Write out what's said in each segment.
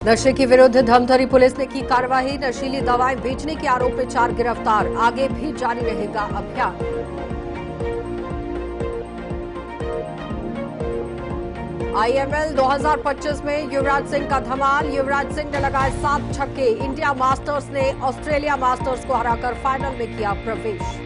नशे के विरुद्ध धमतरी पुलिस ने की कार्रवाई। नशीली दवाएं बेचने के आरोप में 4 गिरफ्तार। आगे भी जारी रहेगा अभियान। आईएमएल 2025 में युवराज सिंह का धमाल। युवराज सिंह ने लगाए 7 छक्के। इंडिया मास्टर्स ने ऑस्ट्रेलिया मास्टर्स को हराकर फाइनल में किया प्रवेश।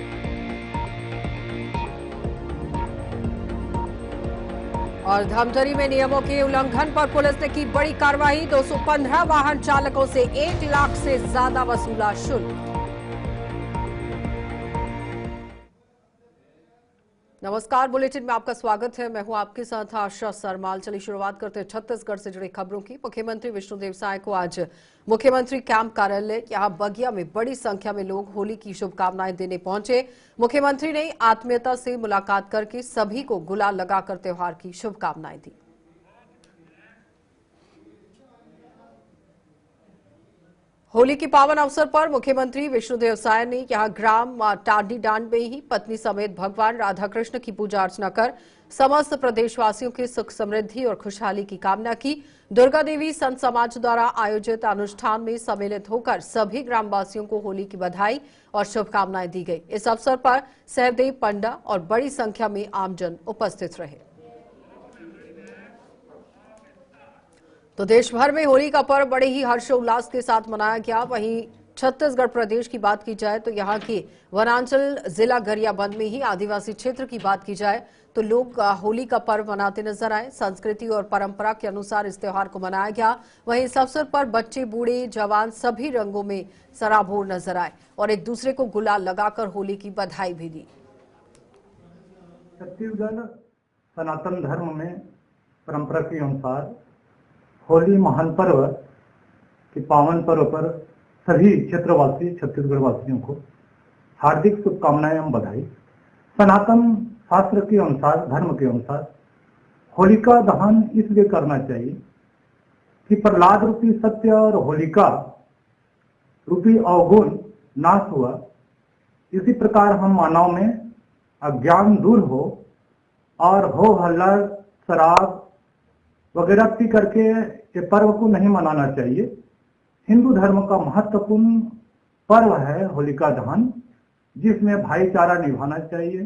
और धमतरी में नियमों के उल्लंघन पर पुलिस ने की बड़ी कार्रवाई। 215 वाहन चालकों से 1 लाख से ज्यादा वसूला शुल्क। नमस्कार, बुलेटिन में आपका स्वागत है। मैं हूं आपके साथ आशा सरमाल। चलिए शुरुआत करते हैं छत्तीसगढ़ से जुड़ी खबरों की। मुख्यमंत्री विष्णुदेव साय को आज मुख्यमंत्री कैंप कार्यालय यहां बगिया में बड़ी संख्या में लोग होली की शुभकामनाएं देने पहुंचे। मुख्यमंत्री ने आत्मीयता से मुलाकात करके सभी को गुलाल लगाकर त्योहार की शुभकामनाएं दी। होली के पावन अवसर पर मुख्यमंत्री विष्णुदेव साय ने यहां ग्राम टाडीडांड में ही पत्नी समेत भगवान राधा कृष्ण की पूजा अर्चना कर समस्त प्रदेशवासियों की सुख समृद्धि और खुशहाली की कामना की। दुर्गा देवी संत समाज द्वारा आयोजित अनुष्ठान में सम्मिलित होकर सभी ग्रामवासियों को होली की बधाई और शुभकामनाएं दी गई। इस अवसर पर सहदेव पंडा और बड़ी संख्या में आमजन उपस्थित रहे। तो देश भर में होली का पर्व बड़े ही हर्षोल्लास के साथ मनाया गया। वहीं छत्तीसगढ़ प्रदेश की बात की जाए तो यहाँ की वनांचल जिला गरियाबंद में ही आदिवासी क्षेत्र की बात की जाए तो लोग होली का पर्व मनाते नजर आए। संस्कृति और परंपरा के अनुसार इस त्योहार को मनाया गया। वहीं इस अवसर पर बच्चे बूढ़े जवान सभी रंगों में सराबोर नजर आए और एक दूसरे को गुलाल लगाकर होली की बधाई भी दी। छत्तीसगढ़ सनातन धर्म में परंपरा के अनुसार होली महान पर्व के पावन पर्व पर सभी क्षेत्रवासी छत्तीसगढ़ वासियों को हार्दिक शुभकामनाएं एवं बधाई। सनातन शास्त्र के अनुसार, धर्म के अनुसार होलिका दहन इसलिए करना चाहिए कि प्रहलाद रूपी सत्य और होलिका रूपी अवगुण नाश हुआ। इसी प्रकार हम मानव में अज्ञान दूर हो और हो हल्ला शराब वगैरह पी करके ये पर्व को नहीं मनाना चाहिए। हिंदू धर्म का महत्वपूर्ण पर्व है होलिका दहन, जिसमें भाईचारा निभाना चाहिए,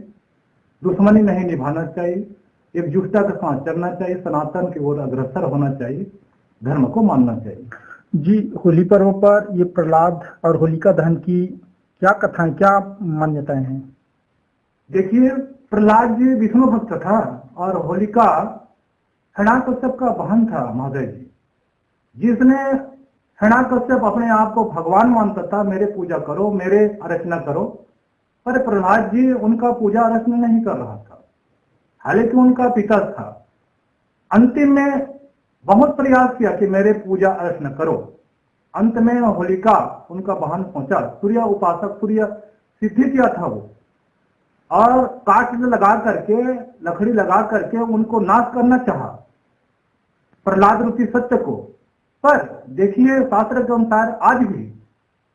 दुश्मनी नहीं निभाना चाहिए, एकजुटता के साथ चलना चाहिए, सनातन की ओर अग्रसर होना चाहिए, धर्म को मानना चाहिए। जी, होली पर्व पर ये प्रहलाद और होलिका दहन की क्या कथाएं, क्या मान्यताएं हैं? देखिए, प्रहलाद जी विष्णु भक्त था और होलिका हिरण्याकश्यप का बहन था महोदय जी, जिसने हिरण्याकश्यप अपने आप को भगवान मानता था, मेरे पूजा करो, मेरे अर्चना करो, पर प्रहलाद जी उनका पूजा अर्चना नहीं कर रहा था, हालांकि उनका पिता था। अंतिम में बहुत प्रयास किया कि मेरे पूजा अर्चना करो। अंत में होलिका उनका बहन पहुंचा, सूर्य उपासक, सूर्य सिद्धि किया था वो, और काट लगा करके, लकड़ी लगा करके उनको नाश करना चाहा प्रहलाद रूपी सत्य को। पर देखिए, शास्त्र के अनुसार आज भी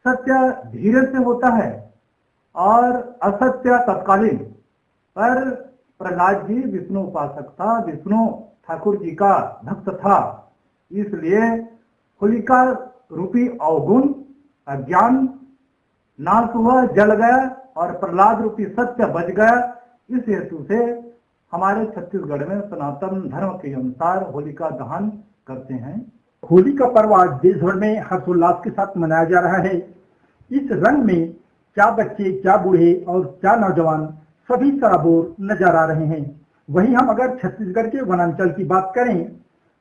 सत्य धीरे से होता है और असत्य तत्कालीन। पर प्रहलाद जी विष्णु उपासक था, विष्णु ठाकुर जी का भक्त था, इसलिए होलिका रूपी अवगुण अज्ञान नाश हुआ, जल गया और प्रहलाद रूपी सत्य बच गया। इस हेतु से हमारे छत्तीसगढ़ में सनातन धर्म के अनुसार होलिका दहन करते हैं। होली का पर्व आज देश भर में हर्षोल्लास के साथ मनाया जा रहा है। इस रंग में क्या बच्चे, क्या बूढ़े और क्या नौजवान सभी सराबोर नजर आ रहे हैं। वहीं हम अगर छत्तीसगढ़ के वनांचल की बात करें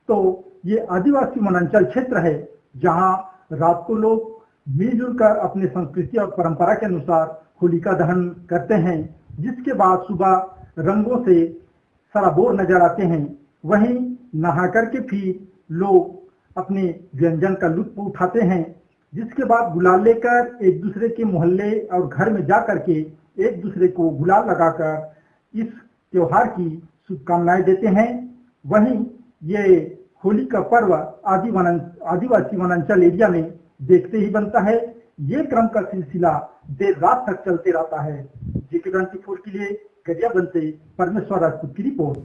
तो ये आदिवासी वनांचल क्षेत्र है, जहाँ रात को लोग मिलजुल कर अपने संस्कृति और परंपरा के अनुसार होलिका दहन करते हैं, जिसके बाद सुबह रंगों से सराबोर नजर आते हैं। वहीं नहा करके फिर लोग अपने व्यंजन का लुत्फ उठाते हैं, जिसके बाद गुलाल लेकर एक दूसरे के मोहल्ले और घर में जा करके एक दूसरे को गुलाल लगाकर इस त्योहार की शुभकामनाएं देते हैं। वहीं ये होली का पर्व आदिवासी वनांचल एरिया में देखते ही बनता है। ये क्रम का सिलसिला देर रात तक चलते रहता है। JK24 के लिए गरियाबंद से परमेश्वर राजपूत की रिपोर्ट।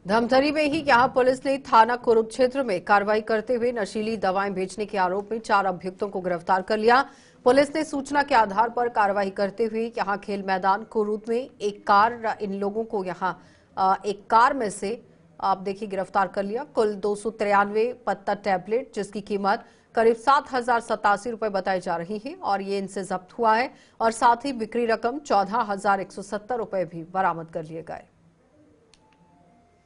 धमतरी में ही यहां पुलिस ने थाना कुरुक्षेत्र में कार्रवाई करते हुए नशीली दवाएं बेचने के आरोप में 4 अभियुक्तों को गिरफ्तार कर लिया। पुलिस ने सूचना के आधार पर कार्रवाई करते हुए यहां खेल मैदान कुरूद में एक कार इन लोगों को यहां एक कार में से आप देखिए गिरफ्तार कर लिया। कुल 293 पत्ता टैबलेट जिसकी कीमत करीब 7,087 रुपए बताई जा रही है और ये इनसे जब्त हुआ है और साथ ही बिक्री रकम 14,170 रुपए भी बरामद कर लिए गए।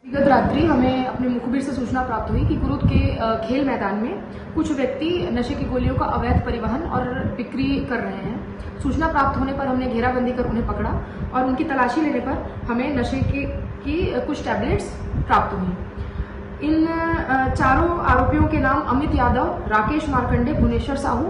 विगत रात्रि हमें अपने मुखबिर से सूचना प्राप्त हुई कि कुरूद के खेल मैदान में कुछ व्यक्ति नशे की गोलियों का अवैध परिवहन और बिक्री कर रहे हैं। सूचना प्राप्त होने पर हमने घेराबंदी कर उन्हें पकड़ा और उनकी तलाशी लेने पर हमें नशे की कुछ टैबलेट्स प्राप्त हुई। इन चारों आरोपियों के नाम अमित यादव, राकेश मार्कंडे, भुवनेश्वर साहू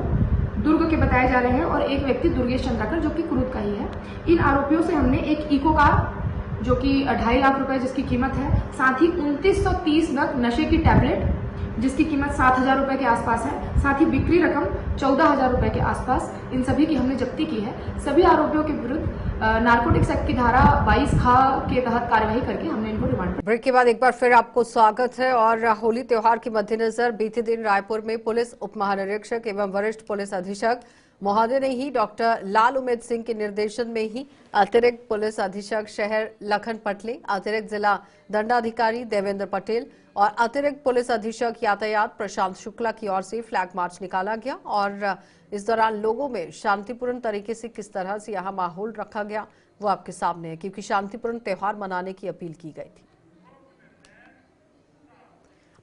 दुर्ग के बताए जा रहे हैं और एक व्यक्ति दुर्गेश चंद्राकर जो कि कुरूद का ही है। इन आरोपियों से हमने एक इको कार जो कि 2.5 लाख रुपए जिसकी कीमत है, साथ ही 2930 नग नशे की टैबलेट जिसकी कीमत 7,000 रुपए के आसपास है, साथ ही बिक्री रकम 14,000 रुपए के आसपास, इन सभी की हमने जब्ती की है। सभी आरोपियों के विरुद्ध नारकोटिक्स एक्ट की धारा 22 ख के तहत कार्रवाई करके हमने इनको रिमांड पर। ब्रेक के बाद एक बार फिर आपको स्वागत है। और होली त्योहार के मद्देनजर बीते दिन रायपुर में पुलिस उप महानिरीक्षक एवं वरिष्ठ पुलिस अधीक्षक महोदय ने ही डॉक्टर लाल उमेद सिंह के निर्देशन में ही अतिरिक्त पुलिस अधीक्षक शहर लखन पटले, अतिरिक्त जिला दंडाधिकारी देवेंद्र पटेल और अतिरिक्त पुलिस अधीक्षक यातायात प्रशांत शुक्ला की ओर से फ्लैग मार्च निकाला गया और इस दौरान लोगों में शांतिपूर्ण तरीके से किस तरह से यहां माहौल रखा गया वो आपके सामने है, क्योंकि शांतिपूर्ण त्योहार मनाने की अपील की गई थी।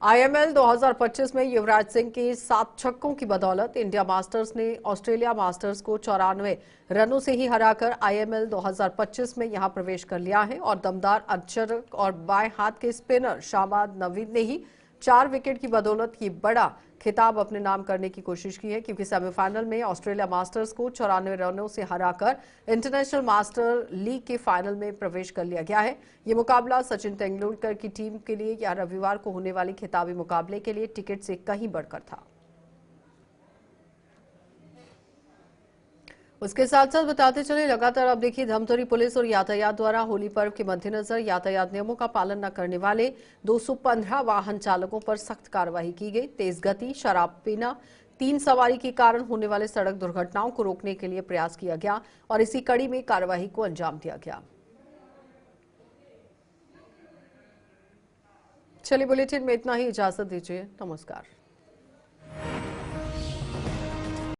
आईएमएल 2025 में युवराज सिंह के 7 छक्कों की बदौलत इंडिया मास्टर्स ने ऑस्ट्रेलिया मास्टर्स को 94 रनों से ही हराकर आईएमएल 2025 में यहां प्रवेश कर लिया है और दमदार अर्चक और बाएं हाथ के स्पिनर शाहबाद नवीद ने ही 4 विकेट की बदौलत ये बड़ा खिताब अपने नाम करने की कोशिश की है, क्योंकि सेमीफाइनल में ऑस्ट्रेलिया मास्टर्स को 94 रनों से हराकर इंटरनेशनल मास्टर लीग के फाइनल में प्रवेश कर लिया गया है। ये मुकाबला सचिन तेंदुलकर की टीम के लिए या रविवार को होने वाली खिताबी मुकाबले के लिए टिकट से कहीं बढ़कर था। उसके साथ साथ बताते चले लगातार अब देखिए धमतरी पुलिस और यातायात द्वारा होली पर्व के मद्देनजर यातायात नियमों का पालन न करने वाले 215 वाहन चालकों पर सख्त कार्रवाई की गई। तेज गति, शराब पीना, 3 सवारी के कारण होने वाले सड़क दुर्घटनाओं को रोकने के लिए प्रयास किया गया और इसी कड़ी में कार्रवाई को अंजाम दिया गया। चलिए बुलेटिन में इतना ही, इजाजत दीजिए, नमस्कार।